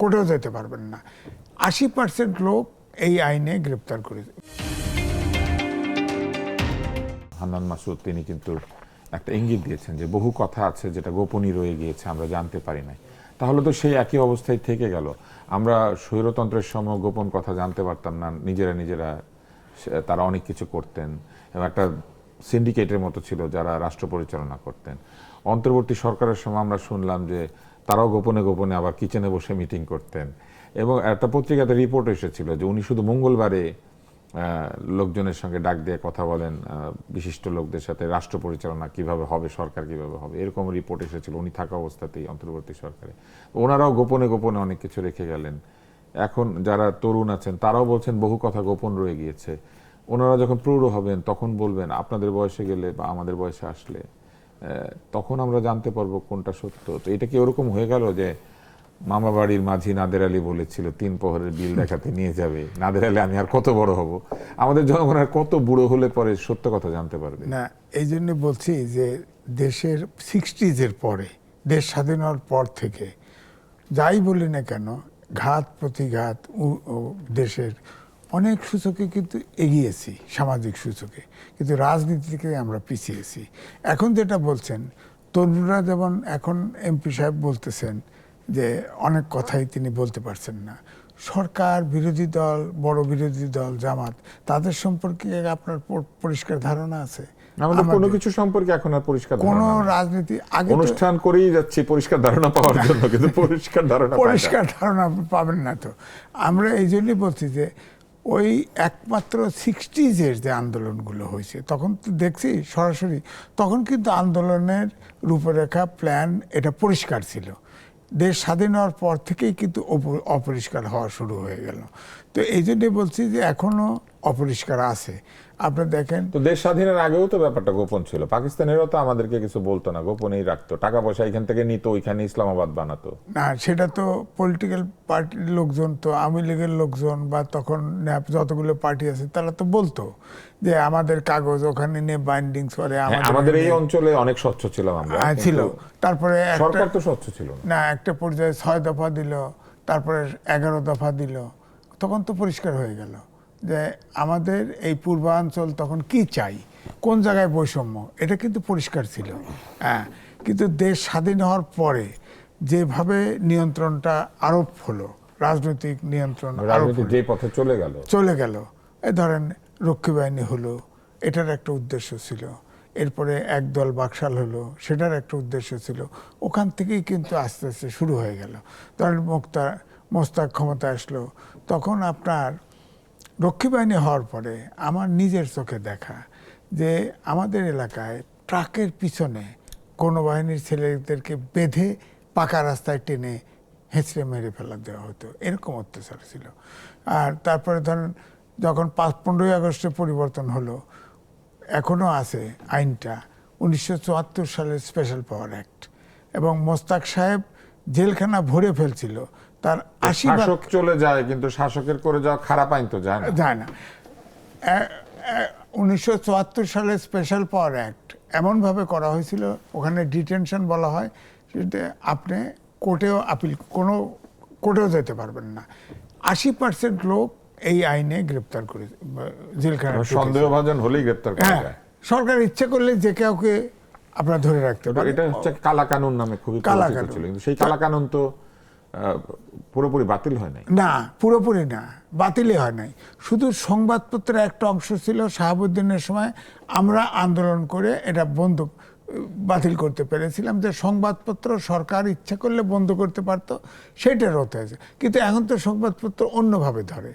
কোর্টেও যেতে পারবেন না। 80% লোক এই আইনে গ্রেপ্তার করেছে। হান্নান মাসুদ তিনি কিন্তু একটা ইঙ্গিত দিয়েছেন যে বহু কথা আছে যেটা গোপনই রয়ে গিয়েছে, আমরা জানতে পারি নাই। তাহলে তো সেই একই অবস্থায় থেকে গেল। আমরা স্বৈরতন্ত্রের সময় গোপন কথা জানতে পারতাম না, নিজেরা তারা অনেক কিছু করতেন এবং একটা সিন্ডিকেটের মতো ছিল যারা রাষ্ট্র পরিচালনা করতেন। অন্তর্বর্তী সরকারের সময় আমরা শুনলাম যে তারাও গোপনে গোপনে আবার কিচেনে বসে মিটিং করতেন এবং একটা পত্রিকাতে রিপোর্ট এসেছিল যে উনি শুধু মঙ্গলবারে লোকজনের সঙ্গে ডাক দিয়ে কথা বলেন, বিশিষ্ট লোকদের সাথে রাষ্ট্র পরিচালনা কিভাবে হবে, সরকার কিভাবে হবে, এরকম রিপোর্ট এসেছিল উনি থাকা অবস্থাতেই অন্তর্বর্তী সরকারে। ওনারাও গোপনে গোপনে অনেক কিছু রেখে গেলেন। এখন যারা তরুণ আছেন তারাও বলছেন বহু কথা গোপন রয়ে গিয়েছে। ওনারা যখন প্রৌঢ় হবেন তখন বলবেন, আপনাদের বয়সে গেলে বা আমাদের বয়সে আসলে তখন আমরা জানতে পারবো কোনটা সত্য। তো এটা কি ওরকম হয়ে গেল যে মামা বাড়ির মাঝি নাদের আলী বলেছিল 3 প্রহরের বিল দেখাতে নিয়ে যাবে, নাদের আলী আমি আর কত বড় হব, আমাদের জনগণ আর কত বুড়ো হলে পরে সত্য কথা জানতে পারবে? না, এই জন্য বলছি যে দেশের 60s পরে, দেশ স্বাধীন হওয়ার পর থেকে যাই বলি না কেন, ঘাত প্রতিঘাত দেশের অনেক সূচকে কিন্তু এগিয়েছি, সামাজিক সূচকে, কিন্তু রাজনীতি থেকে আমরা পিছিয়েছি। এখন যেটা বলছেন, তরুণরা যেমন এখন এমপি সাহেব বলতেছেন যে অনেক কথাই তিনি বলতে পারছেন না। সরকার, বিরোধী দল, বড় বিরোধী দল জামাত, তাদের সম্পর্কে আপনার পরিষ্কার ধারণা আছে? আমাদের কোনো কিছু সম্পর্কে এখন আর পরিষ্কার কোন রাজনীতি আগে অনুষ্ঠান করেই যাচ্ছি পরিষ্কার ধারণা পাওয়ার জন্য, কিন্তু পরিষ্কার ধারণা পাবেন না। তো আমরা এই জন্যই বলছি যে ওই একমাত্র 60s যে আন্দোলনগুলো হয়েছে তখন তো দেখছি সরাসরি, তখন কিন্তু আন্দোলনের রূপরেখা, প্ল্যান এটা পরিষ্কার ছিল। দেশ স্বাধীন হওয়ার পর থেকেই কিন্তু অপরিষ্কার হওয়া শুরু হয়ে গেল। তো এই জন্যই বলছি যে এখনো অপরিষ্কার আছে। আপনি দেখেন, তো দেশ স্বাধীনের আগেও তো ব্যাপারটা গোপন ছিল। পাকিস্তানেরও তো আমাদেরকে কিছু বলতো না, গোপনেই রাখতো, টাকা পয়সা এখান থেকে নিত, ওইখানে ইসলামাবাদ বানাতো। না, সেটা তো পলিটিক্যাল পার্টির লোকজন, তো আওয়ামী লীগের লোকজন বা তখন যতগুলো পার্টি আছে তারা তো বলতো যে আমাদের কাগজ ওখানে নিয়ে বাইন্ডিংস করে। আমাদের এই অঞ্চলে অনেক স্বচ্ছ ছিলাম আমরা, ছিল। তারপরে সরকার তো স্বচ্ছ ছিল না, একটা পর্যায়ে 6 দফা দিল, তারপরে 11 দফা দিল, তখন তো পরিষ্কার হয়ে গেল যে আমাদের এই পূর্বাঞ্চল তখন কি চাই, কোন জায়গায় বৈষম্য, এটা কিন্তু পরিষ্কার ছিল। হ্যাঁ, কিন্তু দেশ স্বাধীন হওয়ার পরে যেভাবে নিয়ন্ত্রণটা আরোপ হলো, রাজনৈতিক নিয়ন্ত্রণ যে পথে চলে গেল, এই ধরেন রক্ষী বাহিনী হলো, এটার একটা উদ্দেশ্য ছিল। এরপরে একদল বাকশাল হলো, সেটার একটা উদ্দেশ্য ছিল। ওখান থেকেই কিন্তু আস্তে আস্তে শুরু হয়ে গেল। ধরেন মোস্তাক ক্ষমতা আসলো, তখন আপনার রক্ষী বাহিনী হওয়ার পরে আমার নিজের চোখে দেখা যে আমাদের এলাকায় ট্রাকের পিছনে কোনো বাহিনীর ছেলেদেরকে বেঁধে পাকা রাস্তায় টেনে হেঁচড়ে মেরে ফেলা দেওয়া হতো, এরকম অত্যাচার ছিল। আর তারপরে ধরেন যখন 15ই আগস্টে পরিবর্তন হলো, এখনও আছে আইনটা, 1974 সালের স্পেশাল পাওয়ার অ্যাক্ট, এবং মোস্তাক সাহেব জেলখানা ভরে ফেলছিল। তার 80 শাসক চলে যায়, কিন্তু শাসকের করে যাওয়া খারাপ আইন তো যায় না। 1974 সালে স্পেশাল পাওয়ার অ্যাক্ট এমনভাবে করা হয়েছিল, ওখানে ডিটেনশন বলা হয়, সেটা আপনি কোর্টেও যেতে পারবেন না। 80% লোক এই আইনে গ্রেপ্তার করে জেলখানা, সন্দেহভাজন হলেই গ্রেপ্তার করা যায়। সরকার ইচ্ছে করলে যে কাউকে আপনারা ধরে রাখতে পারে। এটা হচ্ছে কালা কানুন নামে খুবই পরিচিত ছিল, কিন্তু সেই কালা কানুন তো পুরোপুরি বাতিল হয় নাই। না, পুরোপুরি না, বাতিলই হয় নাই। শুধু সংবাদপত্রের একটা অংশ ছিল, শাহাবুদ্দিনের সময় আমরা আন্দোলন করে এটা বাতিল করতে পেরেছিলাম, যে সংবাদপত্র সরকার ইচ্ছা করলে বন্ধ করতে পারতো, সেটা রতে আছে। কিন্তু এখন তো সংবাদপত্র অন্যভাবে ধরে।